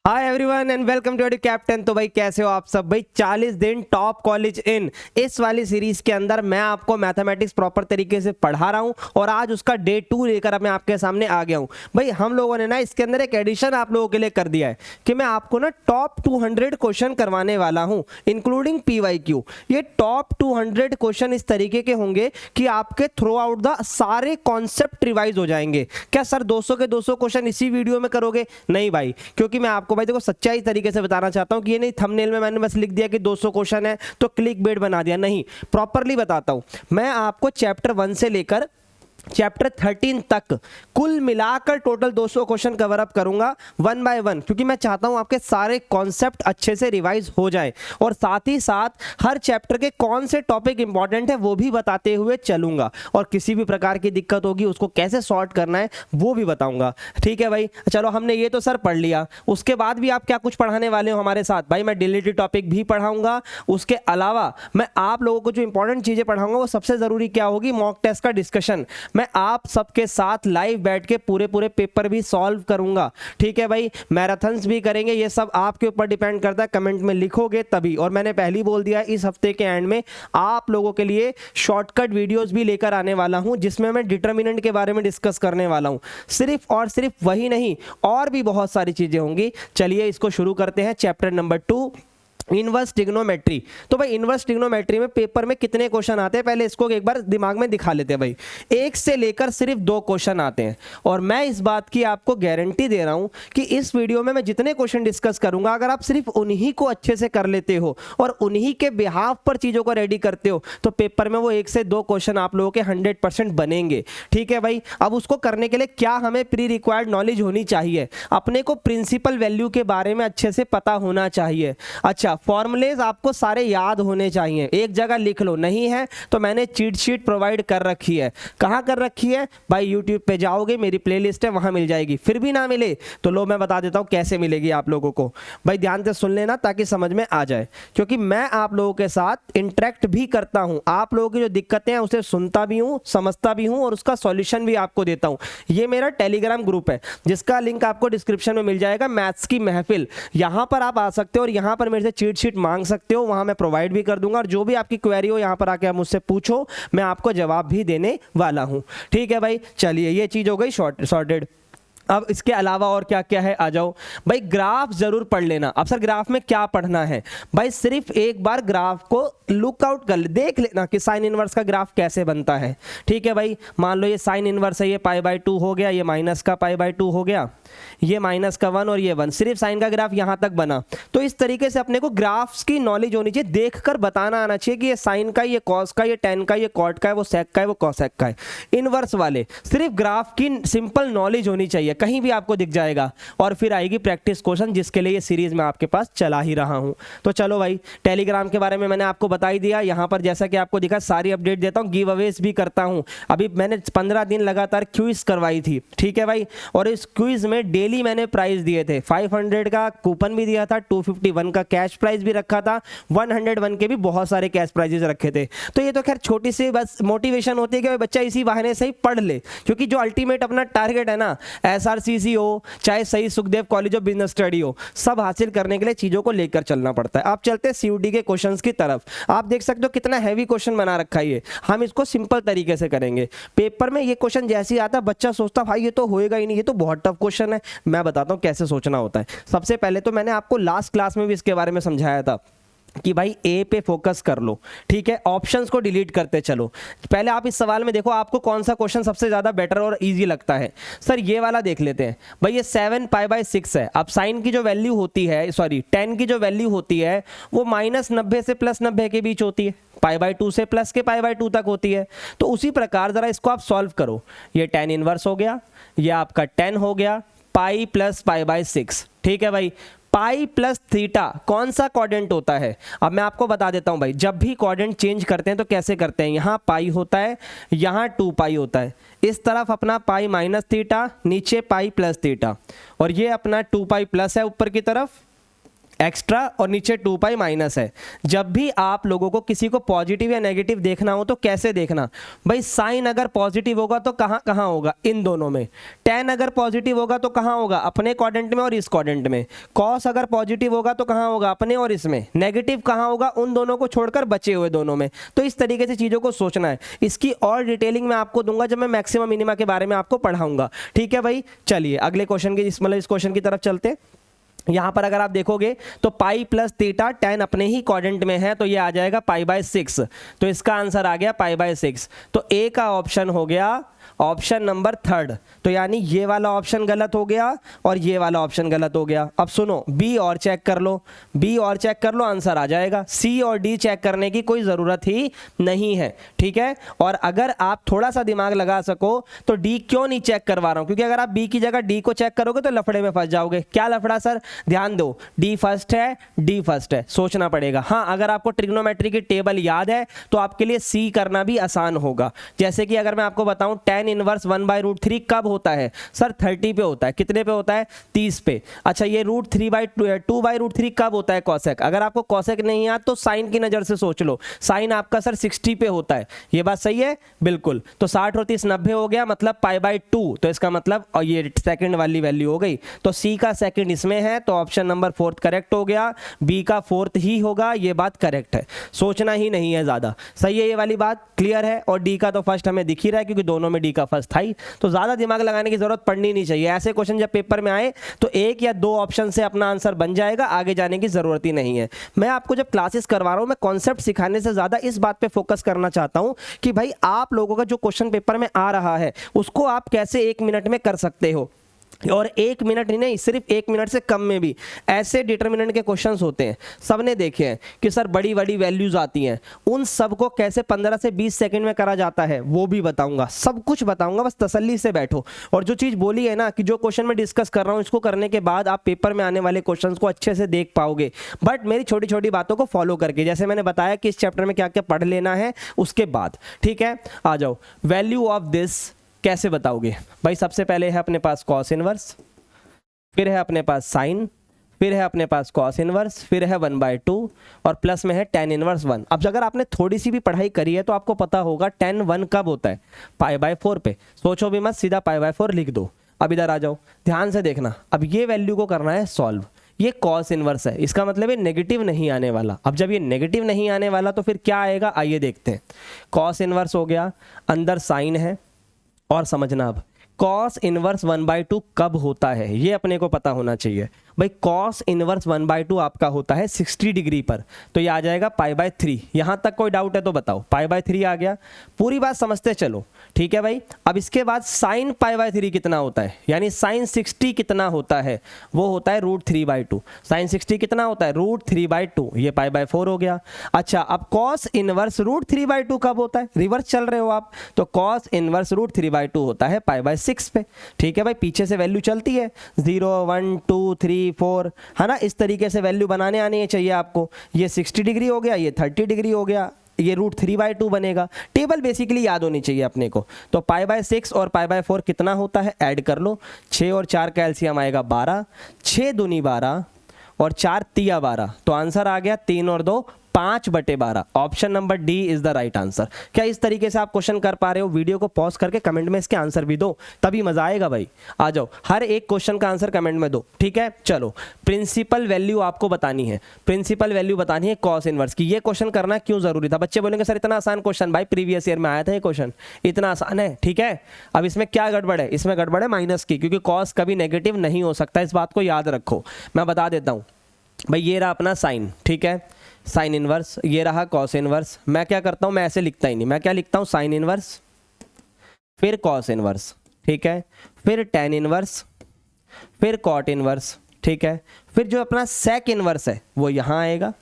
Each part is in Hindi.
Hi everyone and welcome to captain. तो भाई कैसे हो आप सब। भाई 40 दिन टॉप कॉलेज इन इस वाली सीरीज के अंदर मैं आपको मैथमेटिक्स प्रॉपर तरीके से पढ़ा रहा हूं और आज उसका डे 2 लेकर मैं आपके सामने आ गया हूं। भाई हम लोगों ने ना इसके अंदर एक एडिशन आप लोगों के लिए कर दिया है कि मैं आपको ना टॉप 200 क्वेश्चन करवाने वाला हूं इंक्लूडिंग PYQ। ये टॉप 200 क्वेश्चन इस तरीके के होंगे कि आपके थ्रू आउट द सारे कॉन्सेप्ट रिवाइज हो जाएंगे। क्या सर 200 के 200 क्वेश्चन इसी वीडियो में करोगे? नहीं भाई, क्योंकि मैं आपको भाई देखो सच्चाई तरीके से बताना चाहता हूं कि ये नहीं थंबनेल में मैंने बस लिख दिया कि 200 क्वेश्चन है तो क्लिक बेट बना दिया। नहीं, प्रॉपरली बताता हूं। मैं आपको चैप्टर 1 से लेकर चैप्टर 13 तक कुल मिलाकर टोटल 200 क्वेश्चन कवर अप करूंगा वन बाय वन, क्योंकि मैं चाहता हूं आपके सारे कॉन्सेप्ट अच्छे से रिवाइज हो जाए और साथ ही साथ हर चैप्टर के कौन से टॉपिक इंपॉर्टेंट है वो भी बताते हुए चलूंगा और किसी भी प्रकार की दिक्कत होगी उसको कैसे सॉर्ट करना है वो भी बताऊंगा। ठीक है भाई, चलो हमने ये तो सर पढ़ लिया। उसके बाद भी आप क्या कुछ पढ़ाने वाले हो हमारे साथ? भाई मैं डिलीटेड टॉपिक भी पढ़ाऊंगा। उसके अलावा मैं आप लोगों को जो इंपॉर्टेंट चीजें पढ़ाऊंगा वो सबसे जरूरी क्या होगी, मॉक टेस्ट का डिस्कशन। मैं आप सबके साथ लाइव बैठ के पूरे पेपर भी सॉल्व करूंगा। ठीक है भाई, मैराथन्स भी करेंगे। ये सब आपके ऊपर डिपेंड करता है, कमेंट में लिखोगे तभी। और मैंने पहले ही बोल दिया इस हफ्ते के एंड में आप लोगों के लिए शॉर्टकट वीडियोस भी लेकर आने वाला हूं जिसमें मैं डिटर्मिनेंट के बारे में डिस्कस करने वाला हूं। सिर्फ और सिर्फ वही नहीं, और भी बहुत सारी चीजें होंगी। चलिए इसको शुरू करते हैं। Chapter number 2, inverse trigonometry. तो भाई इनवर्स ट्रिग्नोमेट्री में पेपर में कितने क्वेश्चन आते हैं पहले इसको एक बार दिमाग में दिखा लेते हैं। भाई 1 से लेकर सिर्फ 2 क्वेश्चन आते हैं और मैं इस बात की आपको गारंटी दे रहा हूं कि इस वीडियो में मैं जितने क्वेश्चन डिस्कस करूंगा अगर आप सिर्फ उन्हीं को अच्छे से कर लेते हो और उन्हीं के बिहाफ पर चीजों को रेडी करते हो तो पेपर में वो 1 से 2 क्वेश्चन आप लोगों के 100% बनेंगे। ठीक है भाई, अब उसको करने के लिए क्या हमें प्री रिक्वायर्ड नॉलेज होनी चाहिए? अपने को प्रिंसिपल वैल्यू के बारे में अच्छे से पता होना चाहिए। अच्छा, फॉर्मूलेज आपको सारे याद होने चाहिए, एक जगह लिख लो। नहीं है तो मैंने चीट शीट प्रोवाइड कर रखी है। कहां कर रखी है भाई? यूट्यूब पे जाओगे, मेरी प्लेलिस्ट है, वहां मिल जाएगी। फिर भी ना मिले तो लो मैं बता देता हूं कैसे मिलेगी आप लोगों को। भाई ध्यान से सुन लेना ताकि समझ में आ जाए, क्योंकि मैं आप लोगों के साथ इंटरेक्ट भी करता हूं। आप लोगों की जो दिक्कतें हैं उसे सुनता भी हूं, समझता भी हूं और उसका सॉल्यूशन भी आपको देता हूं। ये मेरा टेलीग्राम ग्रुप है जिसका लिंक आपको डिस्क्रिप्शन में मिल जाएगा, मैथ्स की महफिल। यहां पर आप आ सकते हो और यहां पर मेरे से चीट शीट मांग सकते हो, वहां मैं प्रोवाइड भी कर दूंगा और जो भी आपकी क्वेरी हो यहां पर आके आप मुझसे पूछो, मैं आपको जवाब भी देने वाला हूं। ठीक है भाई, चलिए ये चीज हो गई सॉर्टेड। अब इसके अलावा और क्या क्या है आ जाओ। भाई ग्राफ जरूर पढ़ लेना। अब सर ग्राफ में क्या पढ़ना है? भाई सिर्फ एक बार ग्राफ को लुकआउट कर देख लेना कि साइन इनवर्स का ग्राफ कैसे बनता है। ठीक है भाई, मान लो ये साइन इनवर्स है, ये π/2 हो गया, ये माइनस का π/2 हो गया, ये माइनस का 1 और ये 1। सिर्फ साइन का ग्राफ यहां तक बना तो इस तरीके से अपने को ग्राफ्स की नॉलेज होनी चाहिए। देखकर बताना आना चाहिए कि ये साइन का, ये कॉस का, ये टेन का, ये कॉट का है, वो सेक का है, वो कॉसेक का है। इनवर्स वाले सिर्फ ग्राफ की सिंपल नॉलेज होनी चाहिए, कहीं भी आपको दिख जाएगा। और फिर आएगी प्रैक्टिस क्वेश्चन जिसके लिए ये सीरीज मैं आपके पास चला ही रहा हूं। तो चलो भाई, टेलीग्राम के बारे में मैंने आपको बता ही दिया। यहां पर जैसा कि आपको दिखा सारी अपडेट देता हूं, गिव अवेज भी करता हूं। अभी मैंने 15 दिन लगातार क्विज करवाई थी। ठीक है भाई, और इस क्विज में डेली मैंने प्राइज दिए थे। 500 का कूपन भी दिया था, 251 का कैश प्राइज भी रखा था, 101 के भी बहुत सारे कैश प्राइजेस रखे थे। तो ये तो खैर छोटी सी बस मोटिवेशन होती है कि बच्चा इसी बहाने से ही पढ़ ले, क्योंकि जो अल्टीमेट अपना टारगेट है ना, SRCC हो चाहे सही Sukhdev college of business study हो, सब हासिल करने के लिए चीजों को लेकर चलना पड़ता है। आप चलते हैं CUD के क्वेश्चंस की तरफ। आप देख सकते हो कितना हैवी क्वेश्चन बना रखा है ये। हम इसको सिंपल तरीके से करेंगे। पेपर में ये क्वेश्चन जैसे ही आता है बच्चा सोचता भाई ये तो होएगा ही नहीं, ये तो बहुत टफ क्वेश्चन है। मैं बताता हूं कैसे सोचना होता है। सबसे पहले तो मैंने आपको लास्ट क्लास में भी इसके बारे में समझाया था कि भाई ए पे फोकस कर लो। ठीक है, ऑप्शंस को डिलीट करते चलो। पहले आप इस सवाल में देखो आपको कौन सा क्वेश्चन सबसे ज्यादा बेटर और इजी लगता है। सर ये वाला देख लेते हैं। भाई ये 7π/6 है। अब साइन की जो वैल्यू होती है, सॉरी टेन की जो वैल्यू होती है वो -90 से +90 के बीच होती है, π/2 से प्लस के π/2 तक होती है। तो उसी प्रकार जरा इसको आप सॉल्व करो। ये tan इनवर्स हो गया, ये आपका 10 हो गया, पाई प्लस π/6। ठीक है भाई, पाई प्लस थीटा कौन सा क्वाड्रेंट होता है? अब मैं आपको बता देता हूं भाई, जब भी क्वाड्रेंट चेंज करते हैं तो कैसे करते हैं। यहां पाई होता है, यहां 2π होता है। इस तरफ अपना पाई माइनस थीटा, नीचे पाई प्लस थीटा, और ये अपना 2π प्लस है ऊपर की तरफ, एक्स्ट्रा और नीचे 2 पाई माइनस है। जब भी आप लोगों को किसी को पॉजिटिव या नेगेटिव देखना हो तो कैसे देखना भाई, साइन अगर पॉजिटिव होगा तो कहाँ कहाँ होगा, इन दोनों में। टेन अगर पॉजिटिव होगा तो कहाँ होगा, अपने क्वाड्रेंट में और इस क्वाड्रेंट में। कॉस अगर पॉजिटिव होगा तो कहाँ होगा, अपने और इसमें। नेगेटिव कहाँ होगा, उन दोनों को छोड़कर बचे हुए दोनों में। तो इस तरीके से चीज़ों को सोचना है। इसकी और डिटेलिंग मैं आपको दूंगा जब मैं मैक्सिमम मिनिमा के बारे में आपको पढ़ाऊंगा। ठीक है भाई, चलिए अगले क्वेश्चन की मतलब इस क्वेश्चन की तरफ चलते। यहां पर अगर आप देखोगे तो पाई प्लस थीटा टेन अपने ही क्वाड्रेंट में है, तो ये आ जाएगा पाई बाय 6। तो इसका आंसर आ गया पाई बाय 6। तो ए का ऑप्शन हो गया ऑप्शन नंबर 3। तो यानी ये वाला ऑप्शन गलत हो गया और ये वाला ऑप्शन गलत हो गया। अब सुनो, बी और चेक कर लो, बी और चेक कर लो, आंसर आ जाएगा। सी और डी चेक करने की कोई ज़रूरत ही नहीं है। ठीक है, और अगर आप थोड़ा सा दिमाग लगा सको तो डी क्यों नहीं चेक करवा रहा हूं, क्योंकि अगर आप बी की जगह डी को चेक करोगे तो लफड़े में फंस जाओगे। क्या लफड़ा सर, ध्यान दो, डी फर्स्ट है, डी फर्स्ट है, सोचना पड़ेगा। हाँ, अगर आपको ट्रिग्नोमेट्री की टेबल याद है तो आपके लिए सी करना भी आसान होगा। जैसे कि अगर मैं आपको बताऊं टेन इनवर्स 1/√3 कब होता है सर, 30 पे होता है। कितने पे होता है, 30 पे। अच्छा, ये √2/√3 कब होता है, कॉसेक। अगर आपको कॉसेक नहीं याद तो साइन की नजर से सोच लो, साइन आपका सर 60 पे होता है। ये बात सही है, बिल्कुल। तो 60 और 30 90 हो गया, मतलब π/2। तो इसका मतलब, और ये सेकंड वाली वैल्यू हो गई, तो सी का सेकंड इसमें है, तो ऑप्शन नंबर 4 करेक्ट हो गया। बी का 4 ही होगा, ये बात करेक्ट है, सोचना ही नहीं है ज्यादा। सही है, ये वाली बात क्लियर है। और डी का तो फर्स्ट हमें दिख ही रहा है क्योंकि दोनों में डी का फर्स्ट था ही, तो ज्यादा दिमाग लगाने की जरूरत पड़नी नहीं चाहिए। ऐसे क्वेश्चन जब पेपर में आए तो एक या दो ऑप्शन से अपना आंसर बन जाएगा, आगे जाने की जरूरत ही नहीं है। मैं आपको जब क्लासेस करवा रहा हूं, मैं कॉन्सेप्ट सिखाने से ज्यादा इस बात पे फोकस करना चाहता हूं कि भाई आप लोगों का जो क्वेश्चन पेपर में आ रहा है उसको आप कैसे 1 मिनट में कर सकते हो। और 1 मिनट ही नहीं, सिर्फ 1 मिनट से कम में भी ऐसे डिटर्मिनेंट के क्वेश्चंस होते हैं, सबने देखे हैं कि सर बड़ी बड़ी वैल्यूज आती हैं, उन सब को कैसे 15 से 20 सेकंड में करा जाता है वो भी बताऊंगा, सब कुछ बताऊंगा, बस तसल्ली से बैठो। और जो चीज़ बोली है ना कि जो क्वेश्चन मैं डिस्कस कर रहा हूँ इसको करने के बाद आप पेपर में आने वाले क्वेश्चन को अच्छे से देख पाओगे, बट मेरी छोटी छोटी बातों को फॉलो करके, जैसे मैंने बताया कि इस चैप्टर में क्या क्या पढ़ लेना है उसके बाद। ठीक है, आ जाओ, वैल्यू ऑफ दिस कैसे बताओगे भाई। सबसे पहले है अपने पास कॉस इनवर्स, फिर है अपने पास साइन, फिर है अपने पास कॉस इनवर्स, फिर है 1/2 और प्लस में है tan इनवर्स 1। अब अगर आपने थोड़ी सी भी पढ़ाई करी है तो आपको पता होगा tan 1 कब होता है, π/4 पे। सोचो भी मत, सीधा π/4 लिख दो। अब इधर आ जाओ, ध्यान से देखना। अब ये वैल्यू को करना है सॉल्व। ये कॉस इनवर्स है, इसका मतलब ये नेगेटिव नहीं आने वाला। अब जब ये नेगेटिव नहीं आने वाला तो फिर क्या आएगा, आइए देखते हैं। कॉस इनवर्स हो गया, अंदर साइन है, और समझना अब कॉस इनवर्स 1/2 कब होता है ये अपने को पता होना चाहिए भाई। कॉस इनवर्स 1/2 आपका होता है 60 डिग्री पर, तो ये आ जाएगा π/3। यहां तक कोई डाउट है तो बताओ, π/3 आ गया, पूरी बात समझते चलो। ठीक है भाई, अब इसके बाद साइन π/3 कितना होता है, यानी साइन 60 कितना होता है, वो होता है √3/2। साइन 60 कितना होता है, √3/2, ये π/4 हो गया। अच्छा, अब कॉस इनवर्स √3/2 कब होता है, रिवर्स चल रहे हो आप, तो कॉस इनवर्स √3/2 होता है π/6 पे। ठीक है भाई, पीछे से वैल्यू चलती है 0 1 2 3 4, है ना, इस तरीके से वैल्यू बनाने आनी चाहिए आपको। ये 60 डिग्री हो गया, ये 30 डिग्री हो गया, ये √3/2 बनेगा। टेबल बेसिकली याद होनी चाहिए अपने को। तो π/6 और π/4 कितना होता है, ऐड कर लो। 6 और 4 का एलसीएम आएगा 12, 6 दूनी 12 और 4 तिया 12, तो आंसर आ गया 3 और 2 5/12। Option number D is the right answer. क्या इस तरीके से आप क्वेश्चन कर पा रहे हो? वीडियो को पॉज करके कमेंट में इसके आंसर भी दो, तभी मजा आएगा भाई। आ जाओ, हर एक क्वेश्चन का आंसर कमेंट में दो। ठीक है, चलो, प्रिंसिपल वैल्यू आपको बतानी है, प्रिंसिपल वैल्यू बतानी है कॉस इनवर्स की। ये क्वेश्चन करना क्यों जरूरी था? बच्चे बोलेंगे सर इतना आसान क्वेश्चन, भाई प्रीवियस ईयर में आया था ये क्वेश्चन, इतना आसान है। ठीक है, अब इसमें क्या गड़बड़ है, इसमें गड़बड़ है माइनस की, क्योंकि कॉस कभी नेगेटिव नहीं हो सकता, इस बात को याद रखो। मैं बता देता हूं भाई, ये रहा अपना साइन, ठीक है, साइन इनवर्स, ये रहा कॉस इनवर्स। मैं क्या करता हूं, मैं ऐसे लिखता ही नहीं, मैं क्या लिखता हूं, साइन इनवर्स, फिर कॉस इनवर्स, ठीक है, फिर tan इनवर्स, फिर कॉट इनवर्स, ठीक है, फिर जो अपना सेक इनवर्स है वो यहाँ आएगा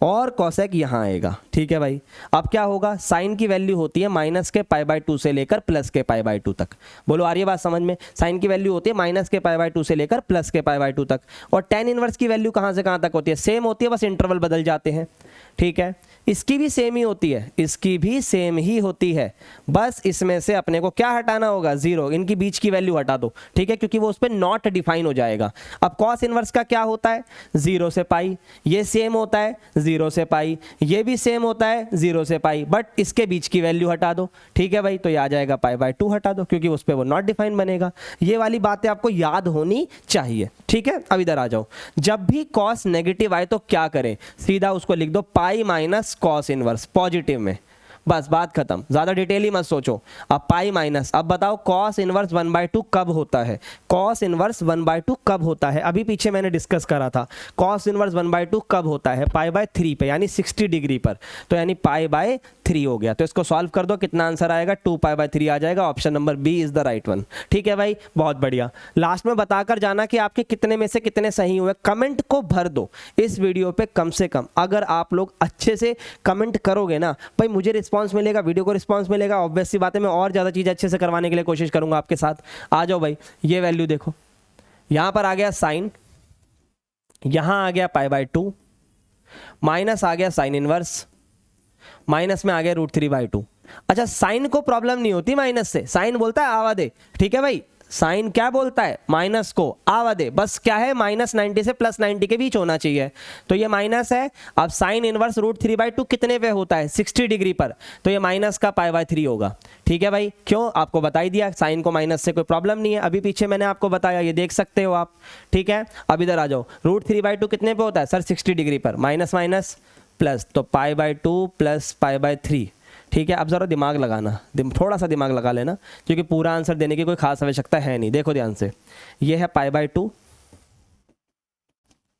और कॉसेक यहाँ आएगा। ठीक है भाई, अब क्या होगा, साइन की वैल्यू होती है माइनस के π/2 से लेकर प्लस के π/2 तक। बोलो आ रही है बात समझ में? साइन की वैल्यू होती है माइनस के π/2 से लेकर प्लस के π/2 तक। और tan इनवर्स की वैल्यू कहाँ से कहाँ तक होती है, सेम होती है, बस इंटरवल बदल जाते हैं। ठीक है, इसकी भी सेम ही होती है, इसकी भी सेम ही होती है, बस इसमें से अपने को क्या हटाना होगा, 0, इनकी बीच की वैल्यू हटा दो, ठीक है, क्योंकि वो उस पर नॉट डिफाइन हो जाएगा। अब कॉस इनवर्स का क्या होता है, 0 से पाई, ये सेम होता है 0 से पाई, ये भी सेम होता है 0 से पाई, बट इसके बीच की वैल्यू हटा दो, ठीक है भाई, तो ये आ जाएगा π/2 हटा दो, क्योंकि उस पर वो नॉट डिफाइन बनेगा। ये वाली बातें आपको याद होनी चाहिए, ठीक है। अब इधर आ जाओ, जब भी कॉस नेगेटिव आए तो क्या करें, सीधा उसको लिख दो pi minus cos inverse positive में, बस बात खत्म, ज्यादा डिटेल ही मत सोचो। अब पाई माइनस, अब बताओ कॉस इनवर्स 1/2 कब होता है, कॉस इनवर्स 1/2 कब होता है, अभी पीछे मैंने डिस्कस करा था, कॉस इनवर्स 1/2 कब होता है, π/3 पे, यानी 60 डिग्री पर, तो यानी π/3 हो गया। तो इसको सॉल्व कर दो, कितना आंसर आएगा, 2π/3 आ जाएगा। Option number B is the right one, ठीक है भाई, बहुत बढ़िया। लास्ट में बताकर जाना कि आपके कितने में से कितने सही हुए, कमेंट को भर दो इस वीडियो पे, कम से कम अगर आप लोग अच्छे से कमेंट करोगे ना भाई, मुझे रिस्पॉन्स मिलेगा, वीडियो को रिस्पांस मिलेगा, ऑब्वियस सी बात है, मैं और ज्यादा चीज अच्छे से करवाने के लिए कोशिश करूंगा आपके साथ। आ जाओ भाई, ये वैल्यू देखो, यहां पर आ गया साइन, यहां आ गया π/2, माइनस आ गया साइन इनवर्स, माइनस में आ गया √3/2। अच्छा, साइन को प्रॉब्लम नहीं होती माइनस से, साइन बोलता है आवा दे, ठीक है भाई, साइन क्या बोलता है, माइनस को आवा दे, बस क्या है -90 से +90 के बीच होना चाहिए, तो ये माइनस है। अब साइन इनवर्स √3/2 कितने पे होता है, 60 डिग्री पर, तो ये माइनस का π/3 होगा, ठीक है भाई। क्यों, आपको बता ही दिया, साइन को माइनस से कोई प्रॉब्लम नहीं है, अभी पीछे मैंने आपको बताया, ये देख सकते हो आप, ठीक है। अब इधर आ जाओ, √3/2 कितने पे होता है सर, 60 डिग्री पर, माइनस माइनस प्लस, तो π/2 + π/3, ठीक है। अब जरा दिमाग लगाना, थोड़ा सा दिमाग लगा लेना, क्योंकि पूरा आंसर देने की कोई खास आवश्यकता है नहीं। देखो ध्यान से, ये है π/2,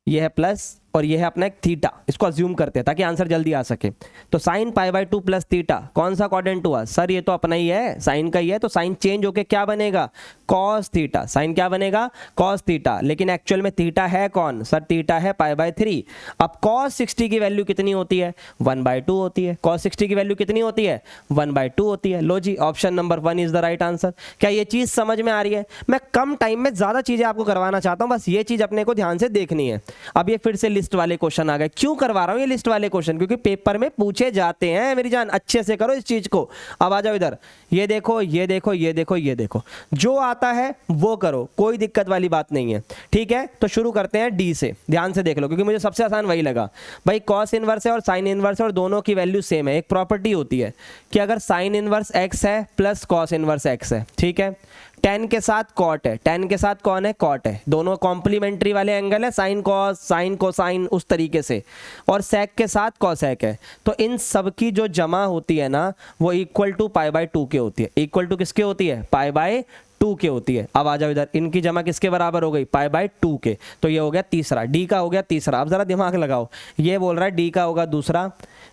ये है प्लस, और ये है अपना एक थीटा, इसको अज्यूम करते हैं ताकि आंसर जल्दी आ सके। तो साइन π/2 + थीटा कौन सा क्वाड्रेंट हुआ सर, ये तो अपना ही है, साइन का ही है, तो साइन चेंज होके क्या बनेगा, कॉस थीटा, साइन क्या बनेगा, कॉस थीटा, लेकिन एक्चुअल में थीटा है कौन सर, थीटा है π/3। अब कॉस 60 की वैल्यू कितनी होती है, 1/2 होती है, कॉस 60 की वैल्यू कितनी होती है, 1/2 होती है। लो जी, option number 1 is the right answer. क्या ये चीज समझ में आ रही है, मैं कम टाइम में ज्यादा चीजें आपको करवाना चाहता हूं, बस ये चीज अपने को ध्यान से देखनी है। अब ये फिर से लिस्ट वाले क्वेश्चन आ गए, क्यों करवा रहा हूं ये लिस्ट वाले क्वेश्चन, क्योंकि पेपर में पूछे जाते हैं मेरी जान, अच्छे से करो इस चीज को। अब आ जाओ इधर, ये देखो, ये देखो, ये देखो, ये देखो, जो आता है वो करो, कोई दिक्कत वाली बात नहीं है, ठीक है। तो शुरू करते हैं डी से, ध्यान से देख लो, क्योंकि मुझे सबसे आसान वही लगा भाई। कॉस इनवर्स है और साइन इनवर्स है और दोनों की वैल्यू सेम है। एक प्रॉपर्टी होती है कि अगर साइन इनवर्स x है प्लस कॉस इनवर्स x है, ठीक है, tan के साथ कॉट है, tan के साथ कौन है, कॉट है, दोनों कॉम्प्लीमेंट्री वाले एंगल है, साइन कॉस, साइन कोसाइन, उस तरीके से, और सेक के साथ कॉसेक है, तो इन सब की जो जमा होती है ना, वो इक्वल टू π/2 के होती है। इक्वल टू किसके होती है, π/2 के होती है। अब आ जाओ इधर, इनकी जमा किसके बराबर हो गई, π/2 के, तो ये हो गया तीसरा, डी का हो गया तीसरा। अब जरा दिमाग लगाओ, ये बोल रहा है डी का होगा दूसरा,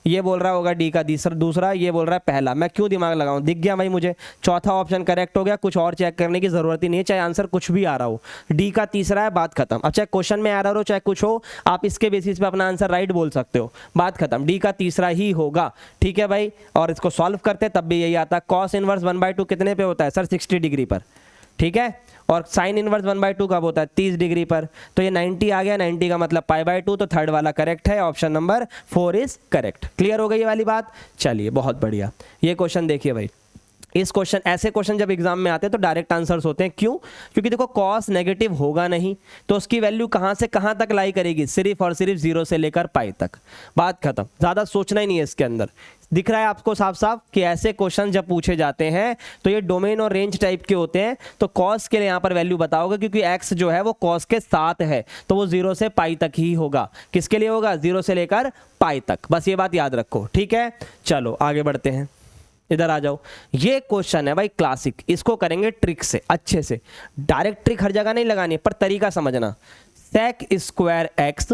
ये बोल रहा होगा डी का दूसरा, ये बोल रहा है पहला, मैं क्यों दिमाग लगाऊं, दिख गया भाई मुझे, चौथा ऑप्शन करेक्ट हो गया, कुछ और चेक करने की जरूरत ही नहीं है, चाहे आंसर कुछ भी आ रहा हो, डी का तीसरा है, बात खत्म। अब चाहे क्वेश्चन में एरर हो चाहे कुछ हो, आप इसके बेसिस पे अपना आंसर राइट बोल सकते हो, बात खत्म, डी का तीसरा ही होगा, ठीक है भाई। और इसको सॉल्व करते तब भी यही आता, कॉस इनवर्स 1/2 कितने पे होता है सर, 60 डिग्री पर, ठीक है, और साइन इनवर्स 1/2 कब होता है, 30 डिग्री पर, तो ये 90 आ गया, 90 का मतलब π/2, तो थर्ड वाला करेक्ट है, option number 4 is correct. Clear हो गई ये वाली बात, चलिए बहुत बढ़िया। ये क्वेश्चन देखिए भाई, इस क्वेश्चन, ऐसे क्वेश्चन जब एग्जाम में आते हैं तो डायरेक्ट आंसर्स होते हैं, क्यों, क्योंकि देखो कॉस नेगेटिव होगा नहीं, तो उसकी वैल्यू कहां से कहां तक लाई करेगी, सिर्फ और सिर्फ 0 से लेकर पाई तक, बात खत्म, ज्यादा सोचना ही नहीं है इसके अंदर। दिख रहा है आपको साफ साफ कि ऐसे क्वेश्चन जब पूछे जाते हैं तो ये डोमेन और रेंज टाइप के होते हैं, तो कॉस के लिए यहां पर वैल्यू बताओगे, क्योंकि एक्स जो है वो कॉस के साथ है, तो वो 0 से पाई तक ही होगा। किसके लिए होगा, 0 से लेकर पाई तक, बस ये बात याद रखो, ठीक है। चलो आगे बढ़ते हैं, इधर आ जाओ, ये क्वेश्चन है भाई क्लासिक, इसको करेंगे ट्रिक से, अच्छे से, डायरेक्ट ट्रिक हर जगह नहीं लगानी, पर तरीका समझना। Sec square X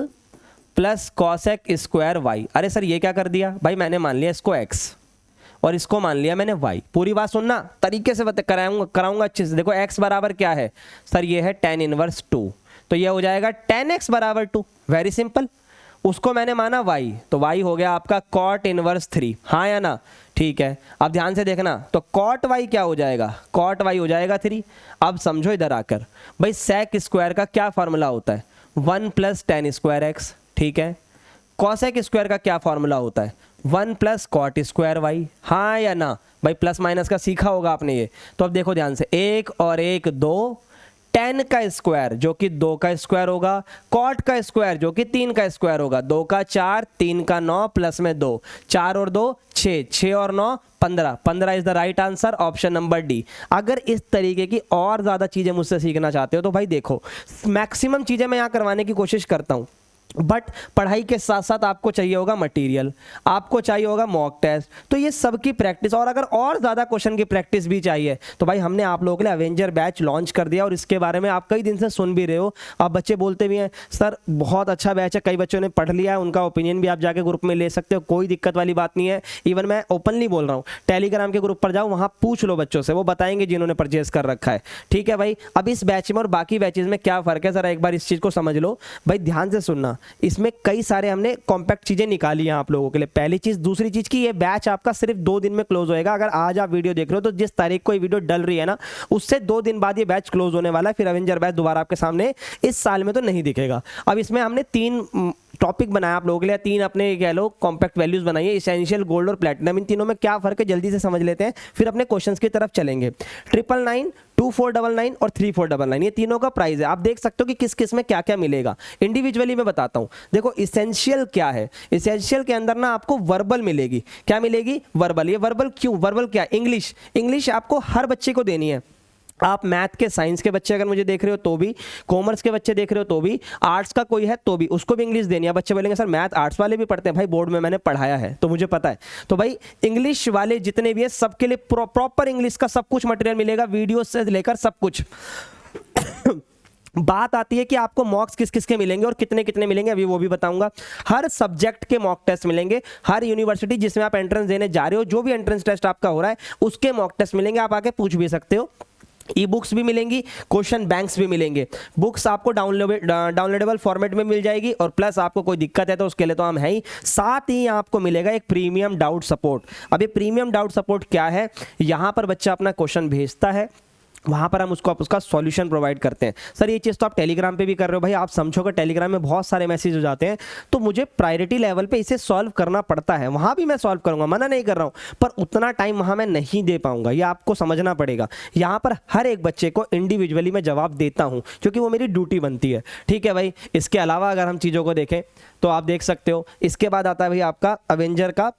plus cosec square Y, अरे सर ये क्या कर दिया भाई, मैंने मान लिया इसको x और इसको मान लिया मैंने y, पूरी बात सुनना, तरीके से कराऊंगा अच्छे से। देखो x बराबर क्या है सर, ये है tan इनवर्स 2, तो ये हो जाएगा tan x बराबर 2, वेरी सिंपल। उसको मैंने माना y, तो y हो गया आपका cot इनवर्स 3, हाँ या ना, ठीक है। अब ध्यान से देखना, तो cot y क्या हो जाएगा, cot y हो जाएगा 3। अब समझो इधर आकर भाई, sec स्क्वायर का क्या फॉर्मूला होता है, 1 + tan स्क्वायर x, ठीक है, कॉसेक स्क्वायर का क्या फॉर्मूला होता है? 1 प्लस कॉट स्क्वायर वाई, हाँ या ना भाई? प्लस माइनस का सीखा होगा आपने ये। तो अब देखो ध्यान से, 1 और 1 2, 10 का स्क्वायर जो कि 2 का स्क्वायर होगा, कॉट का स्क्वायर जो कि 3 का स्क्वायर होगा, 2 का 4, 3 का 9 प्लस में 2, 4 और 2 6, 6 और 9 15, 15 is the right answer, option number D. अगर इस तरीके की और ज़्यादा चीज़ें मुझसे सीखना चाहते हो तो भाई देखो, मैक्सिमम चीज़ें मैं यहाँ करवाने की कोशिश करता हूँ, बट पढ़ाई के साथ साथ आपको चाहिए होगा मटेरियल, आपको चाहिए होगा मॉक टेस्ट, तो ये सब की प्रैक्टिस, और अगर और ज़्यादा क्वेश्चन की प्रैक्टिस भी चाहिए तो भाई हमने आप लोगों के लिए अवेंजर बैच लॉन्च कर दिया, और इसके बारे में आप कई दिन से सुन भी रहे हो। आप बच्चे बोलते भी हैं सर बहुत अच्छा बैच है, कई बच्चों ने पढ़ लिया है, उनका ओपिनियन भी आप जाके ग्रुप में ले सकते हो, कोई दिक्कत वाली बात नहीं है। इवन मैं ओपनली बोल रहा हूँ, टेलीग्राम के ग्रुप पर जाओ, वहाँ पूछ लो बच्चों से, वो बताएंगे जिन्होंने परचेज कर रखा है। ठीक है भाई, अब इस बैच में और बाकी बैचेज में क्या फ़र्क है, ज़रा एक बार इस चीज़ को समझ लो भाई, ध्यान से सुनना। इसमें कई सारे हमने कॉम्पैक्ट चीजें निकाली हैं आप लोगों के लिए, पहली चीज। दूसरी चीज की ये बैच आपका सिर्फ 2 दिन में क्लोज होएगा। अगर आज आप वीडियो देख रहे हो तो जिस तारीख को ये वीडियो डल रही है ना, उससे 2 दिन बाद ये बैच क्लोज होने वाला है। फिर अवेंजर बैच दोबारा आपके सामने इस साल में तो नहीं दिखेगा। अब इसमें हमने 3 टॉपिक बनाया आप लोगों के लिए, 3 अपने कह लो कॉम्पैक्ट वैल्यूज बनाई है, एसेंशियल, गोल्ड और प्लैटिनम। इन तीनों में क्या फर्क है जल्दी से समझ लेते हैं, फिर अपने क्वेश्चंस की तरफ चलेंगे। 999, 2499 और 3499, ये तीनों का प्राइस है। आप देख सकते हो कि किस किस में क्या क्या मिलेगा, इंडिविजुअली मैं बताता हूं। देखो इसेंशियल क्या है, इसेंशियल के अंदर ना आपको वर्बल मिलेगी। क्या मिलेगी? वर्बल। ये वर्बल क्यों? वर्बल क्या? इंग्लिश। इंग्लिश आपको हर बच्चे को देनी है। आप मैथ के, साइंस के बच्चे अगर मुझे देख रहे हो तो भी, कॉमर्स के बच्चे देख रहे हो तो भी, आर्ट्स का कोई है तो भी, उसको भी इंग्लिश देनी है। बच्चे बोलेंगे सर मैथ आर्ट्स वाले भी पढ़ते हैं, भाई बोर्ड में मैंने पढ़ाया है तो मुझे पता है। तो भाई इंग्लिश वाले जितने भी है सबके लिए प्रॉपर इंग्लिश का सब कुछ मटेरियल मिलेगा, वीडियो से लेकर सब कुछ। बात आती है कि आपको मॉक्स किस किस के मिलेंगे और कितने कितने मिलेंगे, अभी वो भी बताऊंगा। हर सब्जेक्ट के मॉक टेस्ट मिलेंगे, हर यूनिवर्सिटी जिसमें आप एंट्रेंस देने जा रहे हो, जो भी एंट्रेंस टेस्ट आपका हो रहा है उसके मॉक टेस्ट मिलेंगे, आप आके पूछ भी सकते हो। ई बुक्स भी मिलेंगी, क्वेश्चन बैंक्स भी मिलेंगे। बुक्स आपको डाउनलोडेबल फॉर्मेट में मिल जाएगी, और प्लस आपको कोई दिक्कत है तो उसके लिए तो हम है ही। साथ ही आपको मिलेगा एक प्रीमियम डाउट सपोर्ट। अब ये प्रीमियम डाउट सपोर्ट क्या है? यहाँ पर बच्चा अपना क्वेश्चन भेजता है, वहाँ पर हम उसका सॉल्यूशन प्रोवाइड करते हैं। सर ये चीज़ तो आप टेलीग्राम पे भी कर रहे हो, भाई आप समझोगे टेलीग्राम में बहुत सारे मैसेज हो जाते हैं, तो मुझे प्रायोरिटी लेवल पे इसे सॉल्व करना पड़ता है। वहाँ भी मैं सॉल्व करूँगा, मना नहीं कर रहा हूँ, पर उतना टाइम वहाँ मैं नहीं दे पाऊँगा, ये आपको समझना पड़ेगा। यहाँ पर हर एक बच्चे को इंडिविजुअली मैं जवाब देता हूँ, क्योंकि वो मेरी ड्यूटी बनती है। ठीक है भाई। इसके अलावा अगर हम चीज़ों को देखें तो आप देख सकते हो, इसके बाद आता है भाई आपका अवेंजर का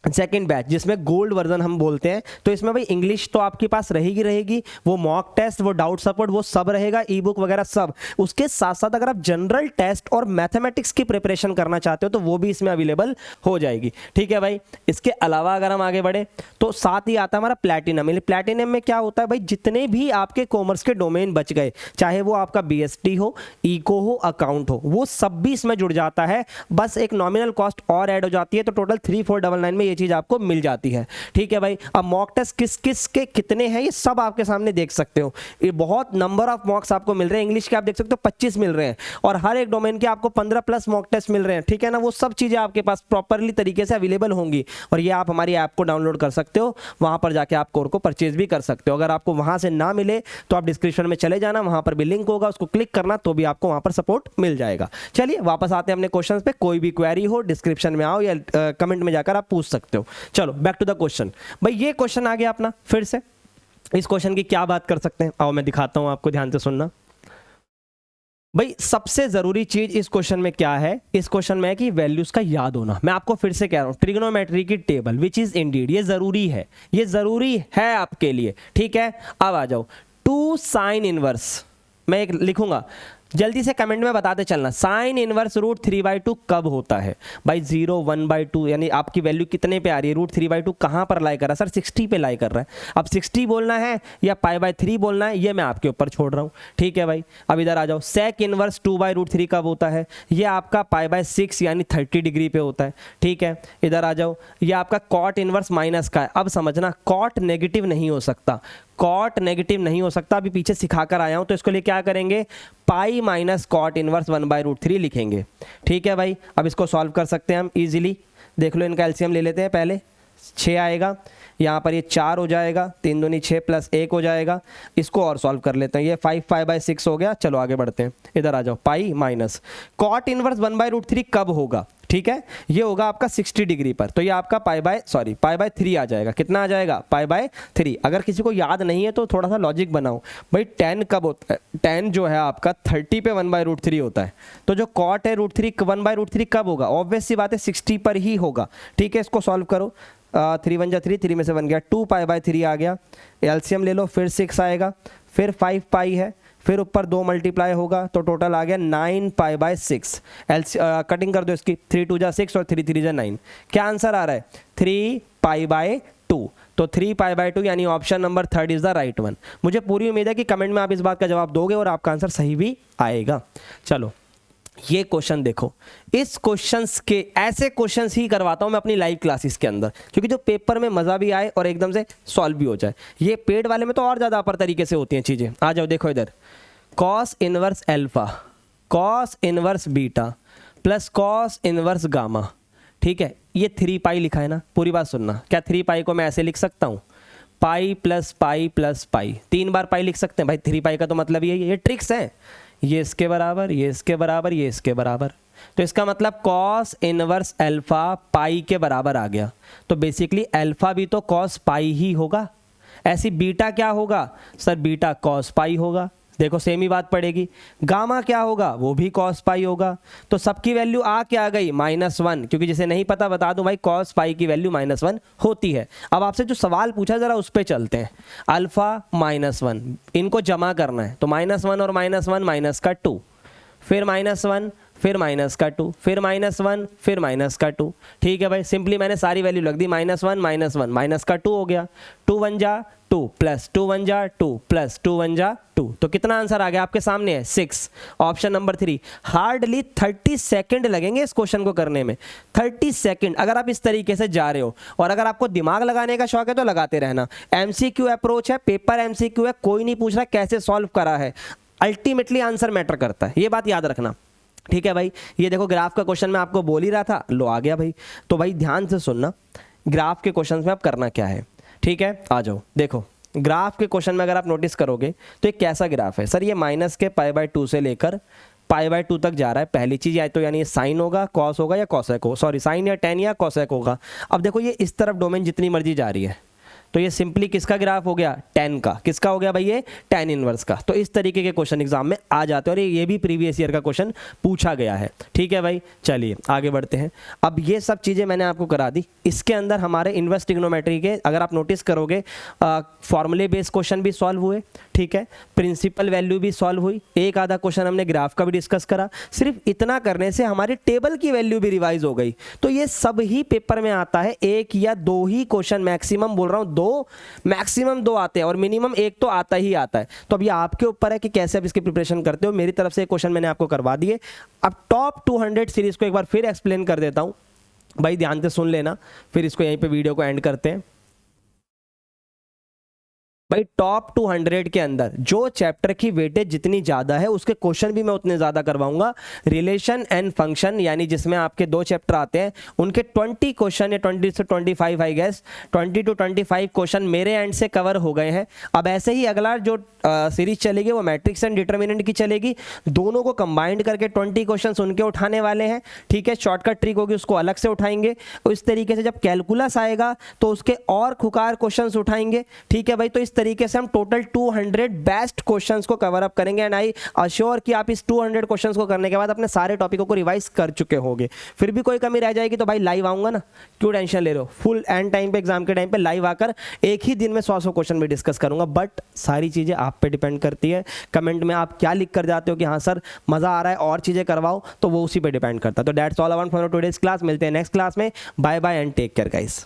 सेकेंड बैच, जिसमें गोल्ड वर्जन हम बोलते हैं। तो इसमें भाई इंग्लिश तो आपके पास रहेगी, वो मॉक टेस्ट, वो डाउट सपोर्ट, वो सब रहेगा, ई बुक वगैरह सब। उसके साथ साथ अगर आप जनरल टेस्ट और मैथमेटिक्स की प्रिपरेशन करना चाहते हो तो वो भी इसमें अवेलेबल हो जाएगी। ठीक है भाई। इसके अलावा अगर हम आगे बढ़े तो साथ ही आता है हमारा प्लैटिनम। प्लैटिनम में क्या होता है भाई, जितने भी आपके कॉमर्स के डोमेन बच गए, चाहे वो आपका BST हो, इको हो, अकाउंट हो, वो सब भी इसमें जुड़ जाता है। बस एक नॉमिनल कॉस्ट और ऐड हो जाती है, तो टोटल 3499 में ये चीज आपको मिल जाती है। ठीक है भाई। अब मॉक टेस्ट किस किस के कितने हैं ये सब आपके सामने देख सकते हो। ये बहुत नंबर ऑफ मॉक्स आपको मिल रहे हैं। इंग्लिश के आप देख सकते हो 25 मिल रहे हैं, और हर एक डोमेन के आपको 15 प्लस मॉक टेस्ट मिल रहे हैं। ठीक है ना। वो सब चीजें आपके पास प्रॉपरली तरीके से अवेलेबल होंगी, और ये आप हमारी ऐप को डाउनलोड कर सकते हो, वहां पर जाके आप कोर्स को परचेज भी कर सकते हो। अगर आपको वहां से ना मिले तो आप डिस्क्रिप्शन में चले जाना, वहां पर भी लिंक होगा, उसको क्लिक करना तो भी आपको वहां पर सपोर्ट मिल जाएगा। चलिए वापस आते हैं अपने क्वेश्चन पे। कोई भी क्वेरी हो डिस्क्रिप्शन में आओ या कमेंट में जाकर आप पूछ सकते हो। चलो बैक टू द क्वेश्चन। भाई ये क्वेश्चन आ गया अपना, फिर से इस क्वेश्चन की क्या बात कर सकते हैं, आओ मैं दिखाता हूं आपको, ध्यान से सुनना। भाई सबसे जरूरी चीज इस क्वेश्चन में क्या है? इस क्वेश्चन में है कि वैल्यूज का याद होना। मैं आपको फिर से कह रहा हूं, ट्रिग्नोमेट्री की टेबल विच इज इंडीड, ये जरूरी है, ये जरूरी है आपके लिए। ठीक है। अब आ जाओ 2 साइन इनवर्स, मैं एक लिखूंगा, जल्दी से कमेंट में बताते चलना। साइन इनवर्स √3/2 कब होता है? भाई 0, 1/2, यानी आपकी वैल्यू कितने पे आ रही है? √3/2 कहाँ पर लाई कर रहा है? सर 60 पे लाई कर रहा है। अब 60 बोलना है या π/3 बोलना है, ये मैं आपके ऊपर छोड़ रहा हूँ। ठीक है भाई। अब इधर आ जाओ, सेक इनवर्स 2/√3 कब होता है? ये आपका π/6 यानी 30 डिग्री पे होता है। ठीक है। इधर आ जाओ, ये आपका कॉट इनवर्स माइनस का है। अब समझना, कॉट नेगेटिव नहीं हो सकता, कॉट नेगेटिव नहीं हो सकता, अभी पीछे सिखाकर आया हूं, तो इसको लिए क्या करेंगे? पाई माइनस कॉट इनवर्स 1/√3 लिखेंगे। ठीक है भाई। अब इसको सॉल्व कर सकते हैं हम इजीली, देख लो, इनका एलसीएम ले लेते हैं पहले। 6 आएगा, यहाँ पर ये 4 हो जाएगा, 3 दूनी 6 प्लस 1 हो जाएगा। इसको और सॉल्व कर लेते हैं, ये 5 π/6 हो गया। चलो आगे बढ़ते हैं, इधर आ जाओ, पाई माइनस कॉट इनवर्स 1/√3 कब होगा? ठीक है, ये होगा आपका 60 डिग्री पर, तो ये आपका पाई बाय 3 आ जाएगा। कितना आ जाएगा? Pi by 3। अगर किसी को याद नहीं है तो थोड़ा सा लॉजिक बनाओ भाई, tan कब होता है? tan जो है आपका 30 पे 1/√3 होता है, तो जो cot है √3 1/√3 कब होगा? ऑब्वियस सी बात है 60 पर ही होगा। ठीक है, इसको सॉल्व करो। 3 1 जा 3, 3 में से 1 गया, 2 पाई बाय 3 आ गया। एलसीएम ले लो, फिर 6 आएगा, फिर 5 पाई है, फिर ऊपर 2 मल्टीप्लाई होगा, तो टोटल आ गया 9 पाई बाय 6। कटिंग कर दो इसकी, 3 2 जा 6 और 3 3 जा 9। क्या आंसर आ रहा है? 3 पाई बाय 2। तो 3 पाई बाय 2 यानी option number 3 is the right one. मुझे पूरी उम्मीद है कि कमेंट में आप इस बात का जवाब दोगे और आपका आंसर सही भी आएगा। चलो ये क्वेश्चन देखो, इस क्वेश्चंस के ऐसे क्वेश्चंस ही करवाता हूं मैं अपनी लाइव क्लासेस के अंदर, क्योंकि जो पेपर में मजा भी आए और एकदम से सॉल्व भी हो जाए। ये पेड वाले में तो और ज्यादा अपर तरीके से होती हैं चीजें। आ जाओ देखो इधर, cos inverse alpha, cos inverse beta plus cos inverse gamma. ठीक है, ये 3 पाई लिखा है ना, पूरी बात सुनना। क्या 3 पाई को मैं ऐसे लिख सकता हूं? Pi plus pi plus pi, 3 बार पाई लिख सकते हैं भाई। 3 पाई का तो मतलब यही है, ये ट्रिक्स है। ये इसके बराबर, ये इसके बराबर, ये इसके बराबर, तो इसका मतलब कॉस इनवर्स अल्फा पाई के बराबर आ गया। तो बेसिकली अल्फा भी तो कॉस पाई ही होगा। ऐसी बीटा क्या होगा? सर बीटा कॉस पाई होगा। देखो सेम ही बात पड़ेगी। गामा क्या होगा? वो भी कॉस पाई होगा। तो सबकी वैल्यू आ क्या गई? -1, क्योंकि जिसे नहीं पता बता दूं भाई, कॉस पाई की वैल्यू -1 होती है। अब आपसे जो सवाल पूछा जरा उस पर चलते हैं। अल्फा -1, इनको जमा करना है, तो -1 और -1 माइनस का 2, फिर -1, फिर माइनस का 2, फिर -1, फिर माइनस का 2। ठीक है भाई, सिंपली मैंने सारी वैल्यू लग दी। -1 -1 माइनस का 2 हो गया। 2 1 जा 2 प्लस 2 1 जा 2 प्लस 2 1 जा 2। तो कितना आंसर आ गया आपके सामने है? 6, ऑप्शन नंबर 3। हार्डली 30 सेकंड लगेंगे इस क्वेश्चन को करने में। 30 सेकंड अगर आप इस तरीके से जा रहे हो, और अगर आपको दिमाग लगाने का शौक है तो लगाते रहना। एमसीक्यू अप्रोच है, पेपर एमसीक्यू है, कोई नहीं पूछ रहा कैसे सॉल्व करा है, अल्टीमेटली आंसर मैटर करता है, ये बात याद रखना। ठीक है भाई, ये देखो ग्राफ का क्वेश्चन मैं आपको बोल ही रहा था, लो आ गया भाई। तो भाई ध्यान से सुनना, ग्राफ के क्वेश्चन में आप करना क्या है। ठीक है, आ जाओ देखो, ग्राफ के क्वेश्चन में अगर आप नोटिस करोगे तो एक कैसा ग्राफ है? सर ये माइनस के π/2 से लेकर π/2 तक जा रहा है। पहली चीज या तो यानी ये साइन होगा, कॉस होगा या कॉसेक हो, सॉरी साइन या टेन या कॉसेक होगा। अब देखो ये इस तरफ डोमेन जितनी मर्जी जा रही है, तो ये सिंपली किसका ग्राफ हो गया? tan का। किसका हो गया भाई? ये tan इनवर्स का। तो इस तरीके के क्वेश्चन एग्जाम में आ जाते हैं, और ये भी प्रीवियस ईयर का क्वेश्चन पूछा गया है। ठीक है भाई, चलिए आगे बढ़ते हैं। अब ये सब चीज़ें मैंने आपको करा दी। इसके अंदर हमारे इन्वर्स ट्रिग्नोमेट्री के अगर आप नोटिस करोगे, फॉर्मूले बेस्ड क्वेश्चन भी सॉल्व हुए। ठीक है, प्रिंसिपल वैल्यू भी सॉल्व हुई, एक आधा क्वेश्चन हमने ग्राफ का भी डिस्कस करा। सिर्फ इतना करने से हमारी टेबल की वैल्यू भी रिवाइज हो गई। तो ये सब ही पेपर में आता है, 1 या 2 ही क्वेश्चन मैक्सिमम, बोल रहा हूँ 2, मैक्सिमम 2 आते हैं, और मिनिमम 1 तो आता ही आता है। तो अब ये आपके ऊपर है कि कैसे आप इसकी प्रिपरेशन करते हो। मेरी तरफ से क्वेश्चन मैंने आपको करवा दिए। अब टॉप 200 सीरीज को एक बार फिर एक्सप्लेन कर देता हूं भाई, ध्यान से सुन लेना, फिर इसको यहीं पे वीडियो को एंड करते हैं। भाई टॉप 200 के अंदर जो चैप्टर की वेटेज जितनी ज़्यादा है उसके क्वेश्चन भी मैं उतने ज़्यादा करवाऊंगा। रिलेशन एंड फंक्शन यानी जिसमें आपके 2 चैप्टर आते हैं, उनके 20 क्वेश्चन या 20 से 25 आई गेस 20 to 25 क्वेश्चन मेरे एंड से कवर हो गए हैं। अब ऐसे ही अगला जो सीरीज चलेगी वो मैट्रिक्स एंड डिटर्मिनेंट की चलेगी। दोनों को कंबाइंड करके 20 क्वेश्चन उनके उठाने वाले हैं। ठीक है, शॉर्टकट ट्रिक होगी उसको अलग से उठाएंगे। तो इस तरीके से जब कैलकुलस आएगा तो उसके और खुकार क्वेश्चन उठाएंगे। ठीक है भाई, तो इस तरीके से हम टोटल 200 बेस्ट क्वेश्चंस को कवर अप करेंगे। एंड आई अश्योर कि आप इस 200 क्वेश्चंस को करने के बाद अपने सारे टॉपिकों को रिवाइज कर चुके होंगे। फिर भी कोई कमी रह जाएगी तो भाई लाइव आऊंगा ना, क्यों टेंशन ले रहे हो। फुल एंड टाइम पे, एग्जाम के टाइम पे लाइव आकर एक ही दिन में 100 क्वेश्चन भी डिस्कस करूंगा। बट सारी चीजें आप पे डिपेंड करती है। कमेंट में आप क्या लिख कर जाते हो कि हाँ सर मजा आ रहा है और चीजें करवाओ, तो वो उसी पे डिपेंड करता है। तो that's all about for today's class. मिलते हैं नेक्स्ट क्लास में। Bye bye and take care guys.